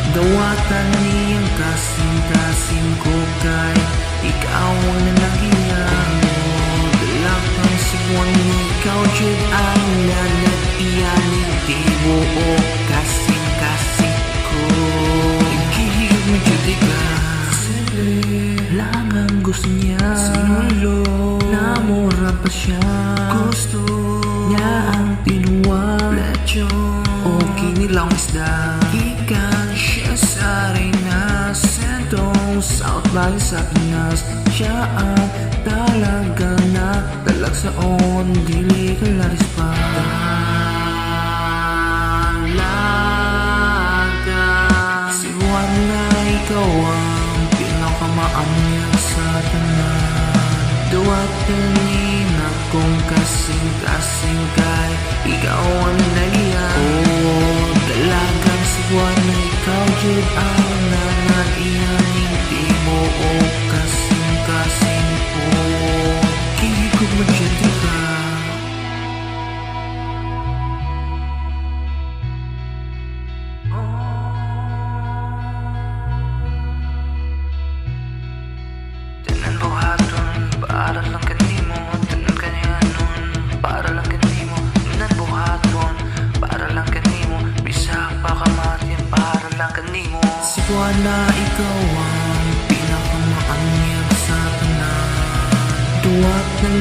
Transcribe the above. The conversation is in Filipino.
Dawata niyang kasingkasing ko kay ikaw ang nanagiyan mo. Dalagang Cebuana, ikaw gyud ang nanag, iyaning tibuok, kasingkasing ko. Gihigugma gyud tika, simple lang ang gusto niya. Sinulog, namura pa siya. Gusto niya ang tinuwa, Lechon, o kinilawng isda. Gikan siya sa rayna, Sentro, South Valley sa Pinas. Siya ang talaga na Talagsaon, Dili, ikalalis pa. Dalagang Cebuana, ikaw ang pinaka sa tanan. Dawata Ning akong kasingkasing kay ikaw ang nanagiyan. Dalagang Cebuana, ikaw gyud ang nanag, iyaning tibuok, kasingkasing ko. Gihigugma gyud tika. Tanan buhaton para lang kanimo, tanan kanyanon para lang kanimo. Tanan buhaton para lang kanimo, bisa pa kamatiyan para lang kanimo. Cebuana, ikaw ang pinaka maanyag sa tanan. Duwat ng